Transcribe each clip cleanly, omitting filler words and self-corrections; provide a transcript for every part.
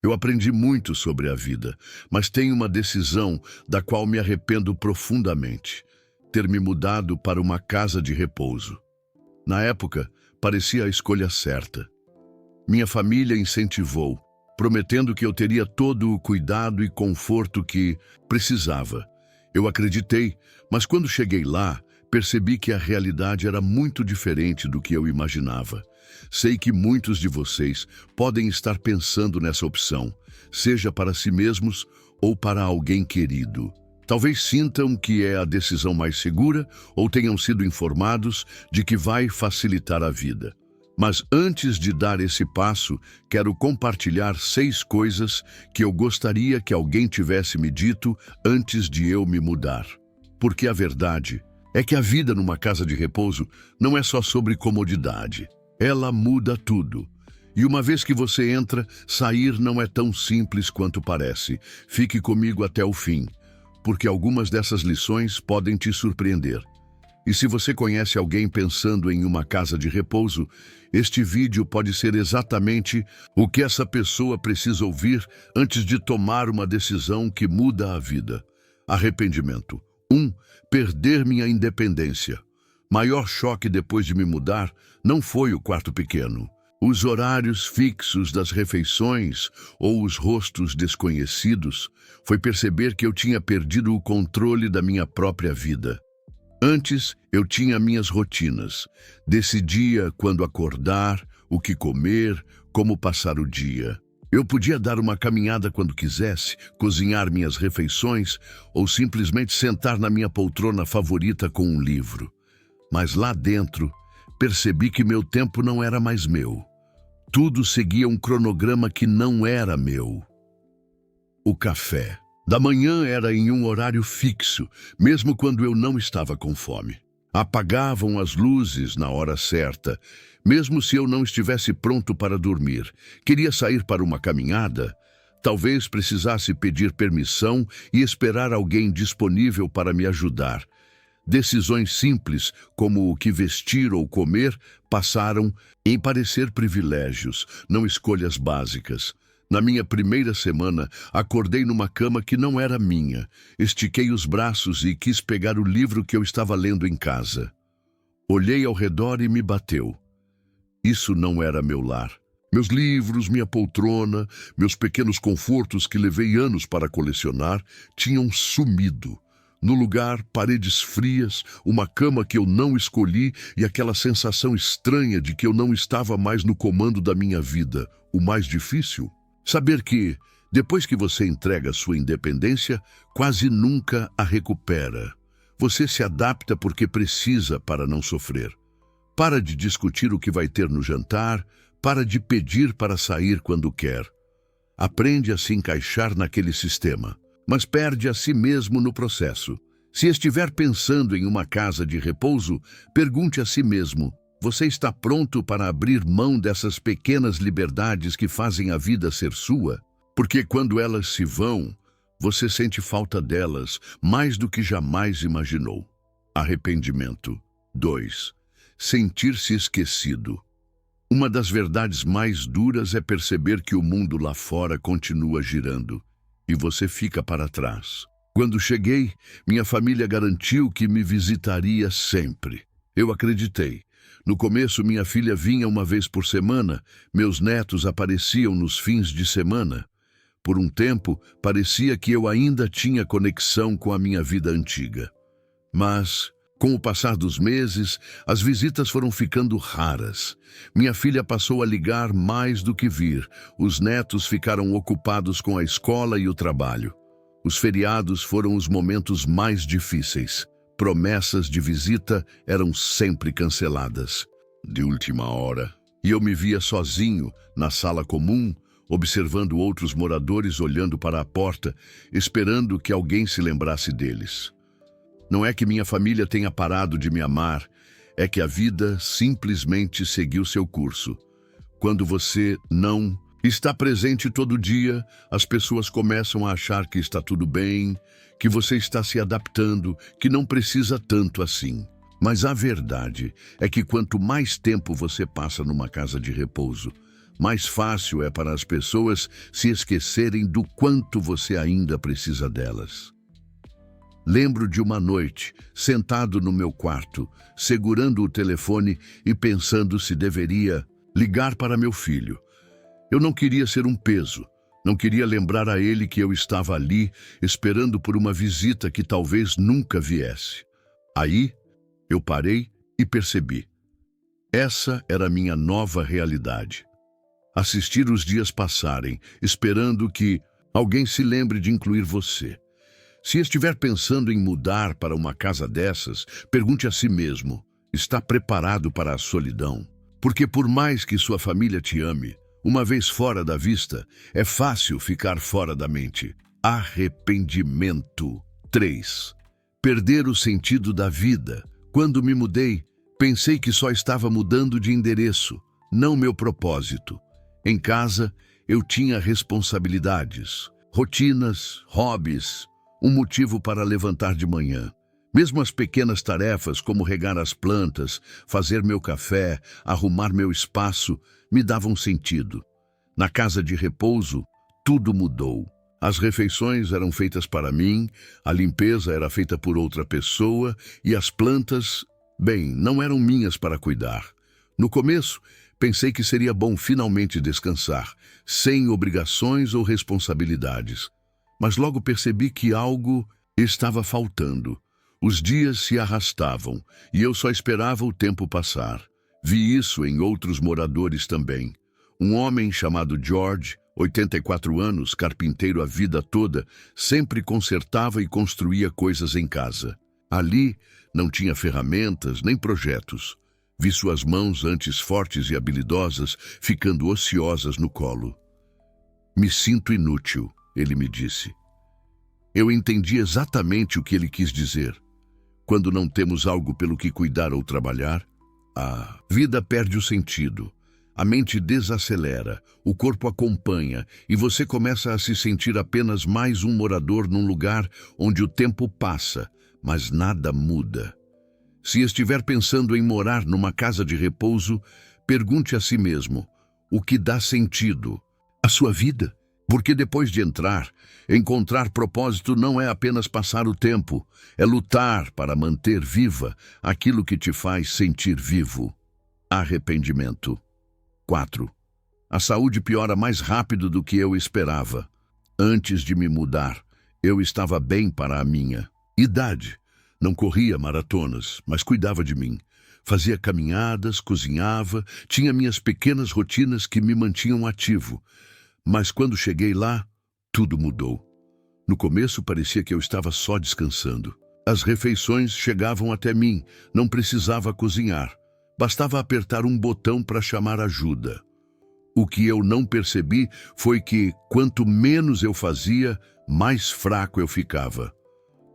Eu aprendi muito sobre a vida, mas tenho uma decisão da qual me arrependo profundamente: ter me mudado para uma casa de repouso. Na época, parecia a escolha certa. Minha família incentivou, prometendo que eu teria todo o cuidado e conforto que precisava. Eu acreditei, mas quando cheguei lá, percebi que a realidade era muito diferente do que eu imaginava. Sei que muitos de vocês podem estar pensando nessa opção, seja para si mesmos ou para alguém querido. Talvez sintam que é a decisão mais segura ou tenham sido informados de que vai facilitar a vida. Mas antes de dar esse passo, quero compartilhar 6 coisas que eu gostaria que alguém tivesse me dito antes de eu me mudar. Porque a verdade é que a vida numa casa de repouso não é só sobre comodidade. Ela muda tudo. E uma vez que você entra, sair não é tão simples quanto parece. Fique comigo até o fim, porque algumas dessas lições podem te surpreender. E se você conhece alguém pensando em uma casa de repouso, este vídeo pode ser exatamente o que essa pessoa precisa ouvir antes de tomar uma decisão que muda a vida. Arrependimento. 1. Perder minha independência. Maior choque depois de me mudar não foi o quarto pequeno. Os horários fixos das refeições ou os rostos desconhecidos foi perceber que eu tinha perdido o controle da minha própria vida. Antes, eu tinha minhas rotinas. Decidia quando acordar, o que comer, como passar o dia. Eu podia dar uma caminhada quando quisesse, cozinhar minhas refeições ou simplesmente sentar na minha poltrona favorita com um livro. Mas lá dentro, percebi que meu tempo não era mais meu. Tudo seguia um cronograma que não era meu. O café da manhã era em um horário fixo, mesmo quando eu não estava com fome. Apagavam as luzes na hora certa, mesmo se eu não estivesse pronto para dormir. Queria sair para uma caminhada? Talvez precisasse pedir permissão e esperar alguém disponível para me ajudar. Decisões simples, como o que vestir ou comer, passaram em parecer privilégios, não escolhas básicas. Na minha primeira semana, acordei numa cama que não era minha. Estiquei os braços e quis pegar o livro que eu estava lendo em casa. Olhei ao redor e me bateu. Isso não era meu lar. Meus livros, minha poltrona, meus pequenos confortos que levei anos para colecionar, tinham sumido. No lugar, paredes frias, uma cama que eu não escolhi e aquela sensação estranha de que eu não estava mais no comando da minha vida. O mais difícil? Saber que, depois que você entrega sua independência, quase nunca a recupera. Você se adapta porque precisa para não sofrer. Para de discutir o que vai ter no jantar, para de pedir para sair quando quer. Aprende a se encaixar naquele sistema, mas perde a si mesmo no processo. Se estiver pensando em uma casa de repouso, pergunte a si mesmo: você está pronto para abrir mão dessas pequenas liberdades que fazem a vida ser sua? Porque quando elas se vão, você sente falta delas mais do que jamais imaginou. Arrependimento. 2. Sentir-se esquecido. Uma das verdades mais duras é perceber que o mundo lá fora continua girando e você fica para trás. Quando cheguei, minha família garantiu que me visitaria sempre. Eu acreditei. No começo, minha filha vinha uma vez por semana, meus netos apareciam nos fins de semana. Por um tempo, parecia que eu ainda tinha conexão com a minha vida antiga. Mas, com o passar dos meses, as visitas foram ficando raras. Minha filha passou a ligar mais do que vir. Os netos ficaram ocupados com a escola e o trabalho. Os feriados foram os momentos mais difíceis. Promessas de visita eram sempre canceladas, de última hora. E eu me via sozinho, na sala comum, observando outros moradores olhando para a porta, esperando que alguém se lembrasse deles. Não é que minha família tenha parado de me amar, é que a vida simplesmente seguiu seu curso. Quando você não está presente todo dia, as pessoas começam a achar que está tudo bem, que você está se adaptando, que não precisa tanto assim. Mas a verdade é que quanto mais tempo você passa numa casa de repouso, mais fácil é para as pessoas se esquecerem do quanto você ainda precisa delas. Lembro de uma noite, sentado no meu quarto, segurando o telefone e pensando se deveria ligar para meu filho. Eu não queria ser um peso, não queria lembrar a ele que eu estava ali, esperando por uma visita que talvez nunca viesse. Aí, eu parei e percebi. Essa era a minha nova realidade. Assistir os dias passarem, esperando que alguém se lembre de incluir você. Se estiver pensando em mudar para uma casa dessas, pergunte a si mesmo, está preparado para a solidão? Porque por mais que sua família te ame, uma vez fora da vista, é fácil ficar fora da mente. Arrependimento. 3. Perder o sentido da vida. Quando me mudei, pensei que só estava mudando de endereço, não meu propósito. Em casa, eu tinha responsabilidades, rotinas, hobbies, um motivo para levantar de manhã. Mesmo as pequenas tarefas, como regar as plantas, fazer meu café, arrumar meu espaço, me davam sentido. Na casa de repouso, tudo mudou. As refeições eram feitas para mim, a limpeza era feita por outra pessoa e as plantas, bem, não eram minhas para cuidar. No começo, pensei que seria bom finalmente descansar, sem obrigações ou responsabilidades. Mas logo percebi que algo estava faltando. Os dias se arrastavam e eu só esperava o tempo passar. Vi isso em outros moradores também. Um homem chamado George, 84 anos, carpinteiro a vida toda, sempre consertava e construía coisas em casa. Ali não tinha ferramentas nem projetos. Vi suas mãos, antes fortes e habilidosas, ficando ociosas no colo. Me sinto inútil, ele me disse. Eu entendi exatamente o que ele quis dizer. Quando não temos algo pelo que cuidar ou trabalhar, a vida perde o sentido. A mente desacelera, o corpo acompanha e você começa a se sentir apenas mais um morador num lugar onde o tempo passa, mas nada muda. Se estiver pensando em morar numa casa de repouso, pergunte a si mesmo, o que dá sentido à sua vida? Porque depois de entrar, encontrar propósito não é apenas passar o tempo, é lutar para manter viva aquilo que te faz sentir vivo. Arrependimento. 4. A saúde piora mais rápido do que eu esperava. Antes de me mudar, eu estava bem para a minha idade. Não corria maratonas, mas cuidava de mim. Fazia caminhadas, cozinhava, tinha minhas pequenas rotinas que me mantinham ativo. Mas quando cheguei lá, tudo mudou. No começo parecia que eu estava só descansando. As refeições chegavam até mim, não precisava cozinhar. Bastava apertar um botão para chamar ajuda. O que eu não percebi foi que, quanto menos eu fazia, mais fraco eu ficava.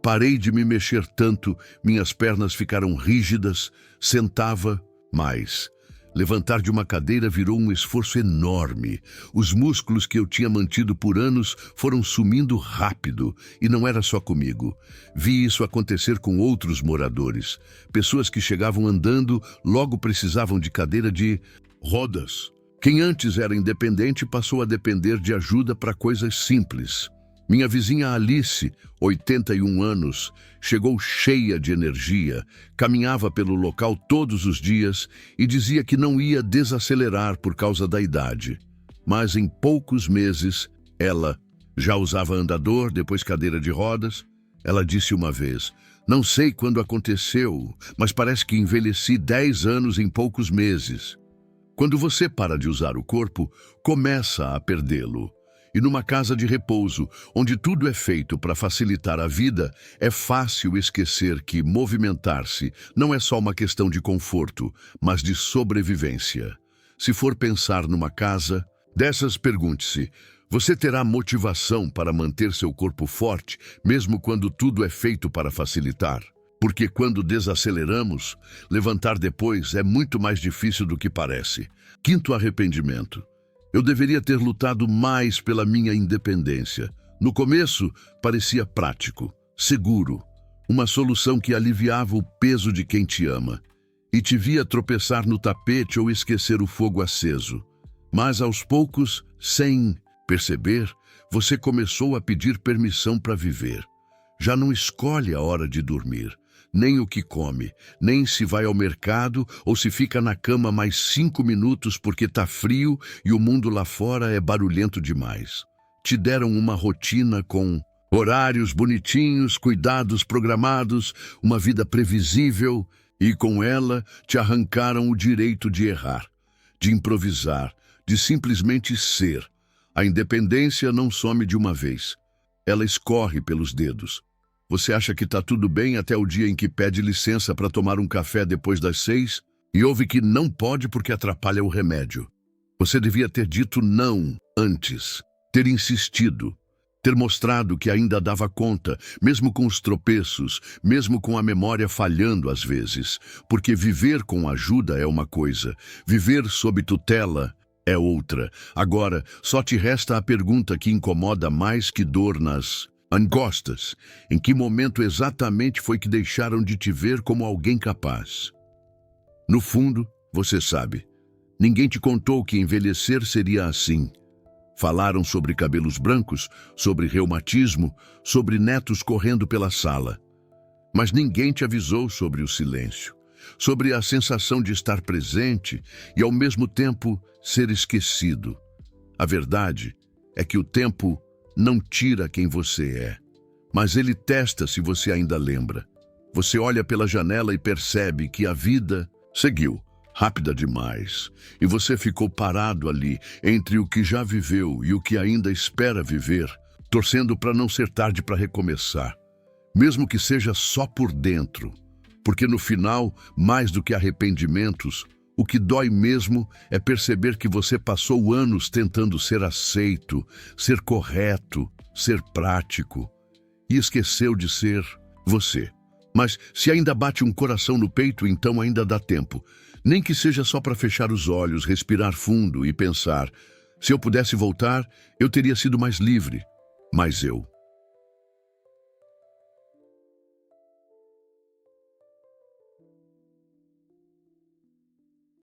Parei de me mexer tanto, minhas pernas ficaram rígidas, sentava mais. Levantar de uma cadeira virou um esforço enorme. Os músculos que eu tinha mantido por anos foram sumindo rápido, e não era só comigo. Vi isso acontecer com outros moradores. Pessoas que chegavam andando logo precisavam de cadeira de rodas. Quem antes era independente passou a depender de ajuda para coisas simples. Minha vizinha Alice, 81 anos, chegou cheia de energia, caminhava pelo local todos os dias e dizia que não ia desacelerar por causa da idade. Mas em poucos meses, ela já usava andador, depois cadeira de rodas. Ela disse uma vez, não sei quando aconteceu, mas parece que envelheci 10 anos em poucos meses. Quando você para de usar o corpo, começa a perdê-lo. E numa casa de repouso, onde tudo é feito para facilitar a vida, é fácil esquecer que movimentar-se não é só uma questão de conforto, mas de sobrevivência. Se for pensar numa casa dessas, pergunte-se, você terá motivação para manter seu corpo forte, mesmo quando tudo é feito para facilitar? Porque quando desaceleramos, levantar depois é muito mais difícil do que parece. 5º arrependimento. Eu deveria ter lutado mais pela minha independência. No começo, parecia prático, seguro, uma solução que aliviava o peso de quem te ama. E te via tropeçar no tapete ou esquecer o fogo aceso. Mas aos poucos, sem perceber, você começou a pedir permissão para viver. Já não escolhe a hora de dormir, nem o que come, nem se vai ao mercado ou se fica na cama mais 5 minutos porque tá frio e o mundo lá fora é barulhento demais. Te deram uma rotina com horários bonitinhos, cuidados programados, uma vida previsível e com ela te arrancaram o direito de errar, de improvisar, de simplesmente ser. A independência não some de uma vez. Ela escorre pelos dedos. Você acha que está tudo bem até o dia em que pede licença para tomar um café depois das 6 e ouve que não pode porque atrapalha o remédio. Você devia ter dito não antes, ter insistido, ter mostrado que ainda dava conta, mesmo com os tropeços, mesmo com a memória falhando às vezes, porque viver com ajuda é uma coisa, viver sob tutela é outra. Agora, só te resta a pergunta que incomoda mais que dor nas angostas. Em que momento exatamente foi que deixaram de te ver como alguém capaz? No fundo, você sabe. Ninguém te contou que envelhecer seria assim. Falaram sobre cabelos brancos, sobre reumatismo, sobre netos correndo pela sala. Mas ninguém te avisou sobre o silêncio, sobre a sensação de estar presente e, ao mesmo tempo, ser esquecido. A verdade é que o tempo não tira quem você é, mas ele testa se você ainda lembra. Você olha pela janela e percebe que a vida seguiu, rápida demais, e você ficou parado ali, entre o que já viveu e o que ainda espera viver, torcendo para não ser tarde para recomeçar, mesmo que seja só por dentro, porque no final, mais do que arrependimentos, o que dói mesmo é perceber que você passou anos tentando ser aceito, ser correto, ser prático, e esqueceu de ser você. Mas se ainda bate um coração no peito, então ainda dá tempo. Nem que seja só para fechar os olhos, respirar fundo e pensar: se eu pudesse voltar, eu teria sido mais livre. Mas eu